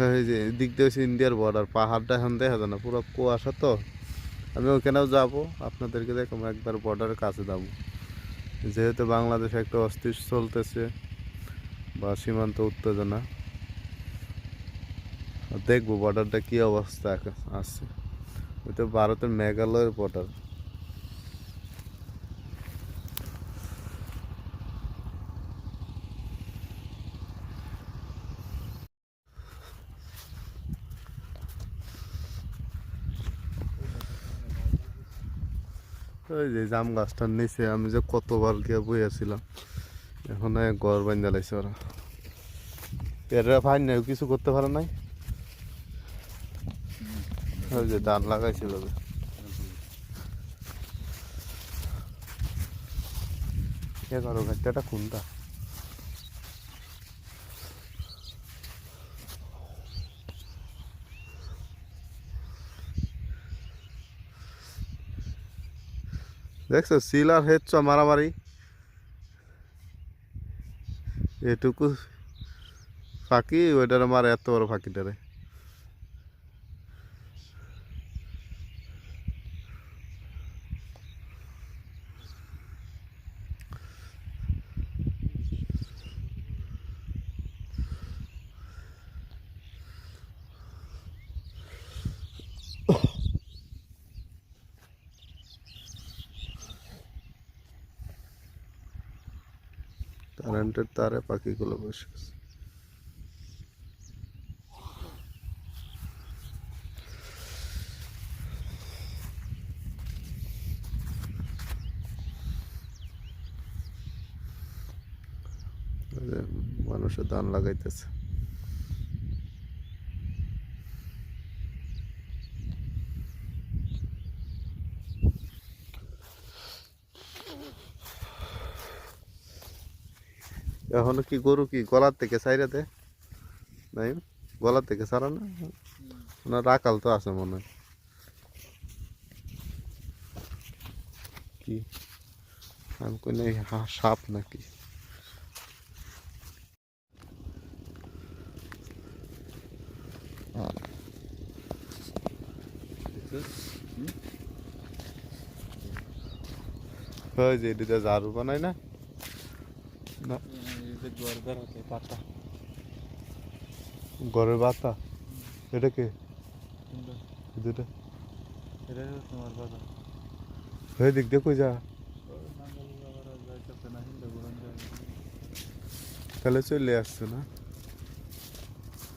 এই যে দিক দিয়ে হচ্ছে ইন্ডিয়ার বর্ডার, পাহাড়টা এখন দেখা যায় না, পুরো কুয়াশা তো। আমি ওখানেও যাব, আপনাদেরকে দেখো একবার বর্ডারের কাছে যাব, যেহেতু বাংলাদেশে একটা অস্থির চলতেছে বা সীমান্ত উত্তেজনা, দেখবো বর্ডারটা কি অবস্থা আছে। ওই তো ভারতের মেঘালয়ের বর্ডার। ওই যে জাম গাছটার নিচে আমি যে কতবার গিয়ে বইয়াছিলাম, এখন ঘর বান্ধা লাইছে ওরা। এরা ফাইন নাই, কিছু করতে পারে নাই। ওই যে ধান লাগাইছিল যে। এগারো ঘন্টাটা কোনটা? দেখছো সিল আর হেচ্ছ মারামারি, এটুকু ফাঁকি ওইটারে মারে, এত বড় ফাঁকিটারে। কারেন্টের তারে পাখিগুলো বসে আছে। ওই যে মানুষের ধান লাগাইতেছে। এখনো কি গরু কি গলার থেকে ছাইরা দে নাই? গলার থেকে ছাড়া না, ওনার রাখাল তো আছে মনে হয়। কি আমি কই নাই সাপ নাকি? ওই যে এদিকে ঝাড়ু বানাই না, না ঘরের বাতা, এটা কে? দুটা ওই দিক দিয়ে কই যা, তাহলে চলে আসছে না?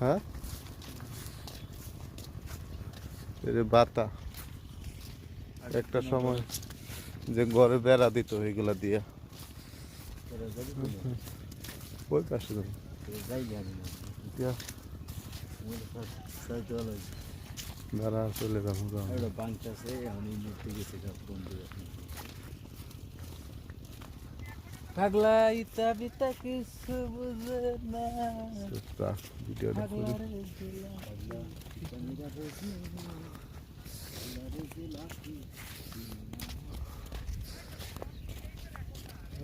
হ্যাঁ, এই যে বাতা একটা সময় যে ঘরে বেড়া দিত এইগুলা দিয়া। ওই পাশে যাবো বেড়া চলে যাবো। পাগলা ইতা বিতা কিছু বুঝে না, ভিডিওটা পাগলা রে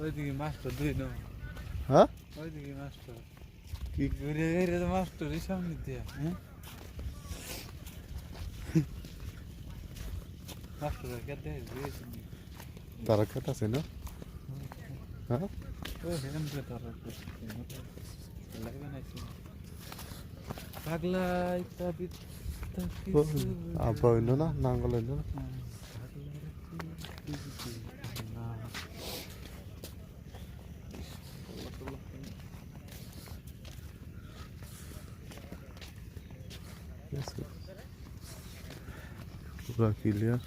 ওইদিকে মাস্টার দুই ন, হ্যাঁ ওইদিকে মাস্টার কি ঘুরে ঘুরে তো মাস্টারই সামনে দিয়া, হ্যাঁ মাস্টার কেটে দিয়েছি তারা খেত আছে না? হ্যাঁ ওই হেন রে তার লাগবে না কি পাগলা ইতা বিতা কিছু আব্বা হইল না, নাঙ্গল হইল না। পুরা ক্লিয়ার।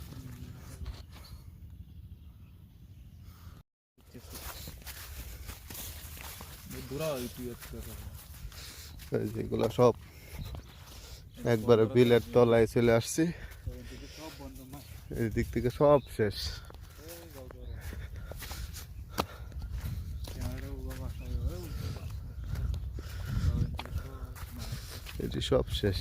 যেগুলা সব একবারে বিলের তলায় চলে আসছি, এই দিক থেকে সব শেষ। এটি সব শেষ।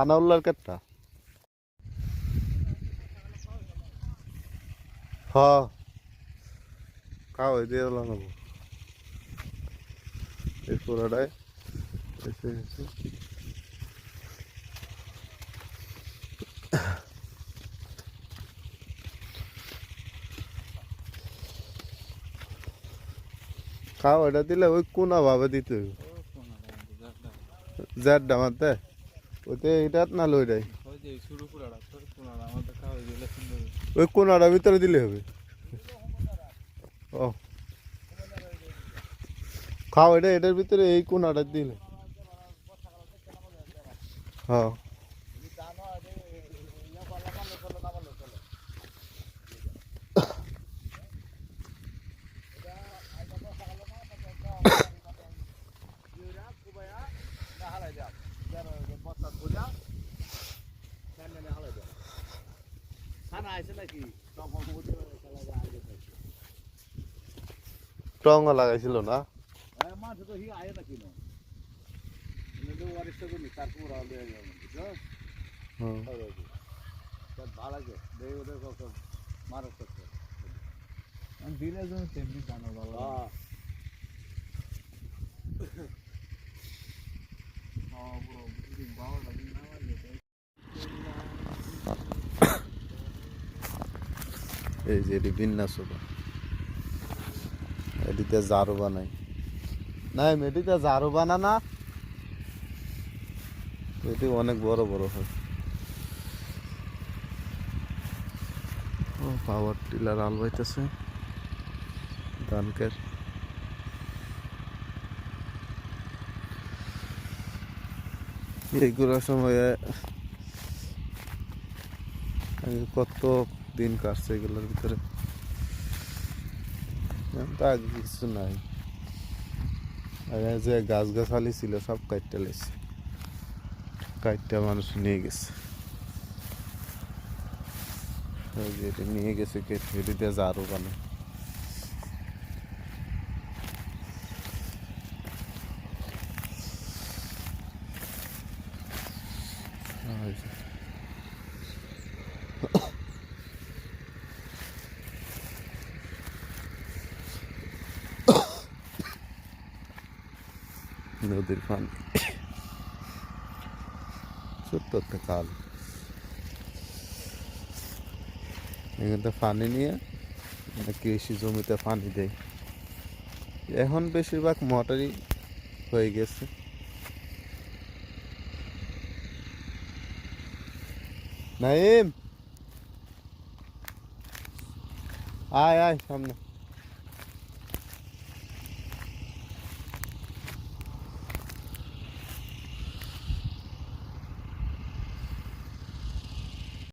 আনাউল্লার কেটটা হ খাও এই দিয়ে নেবো এই পুরোটাই এসে গেছে খাও এটা দিলে ওই কোনা ভাবে দিতে হইব জ্যাড ডামাতে ওইতে এটা না লইটাই ওই কোনাটা ভিতরে দিলে হবে ও খাও এটা এটার ভিতরে এই কোনাটা দিলে হ্যাঁ টঙ্গা লাগাইছিল না দিলে তেমনি জানো ভালো এই যে এটি বিন্যাস এটিতে জারু বানাই না এটিতে জারু বানানা এটি অনেক বড় বড় হয় ও পাওয়ার টিলার আল বাইতেছে ধানকের এইগুলোর সময় কত দিন কাটছে এগুলোর ভিতরে তো আগে কিছু নাই আগে যে গাছ গাছালি ছিল সব কাটতে লেছে কাটতে মানুষ নিয়ে গেছে এটা নিয়ে গেছে কেটে এটি দিয়ে জারু বানায় নদীর পানি ছোট্ট একটা খাল এখানটা পানি নিয়ে কৃষি জমিতে পানি দেয় এখন বেশিরভাগ মোটরই হয়ে গেছে নাইম আয় আয় সামনে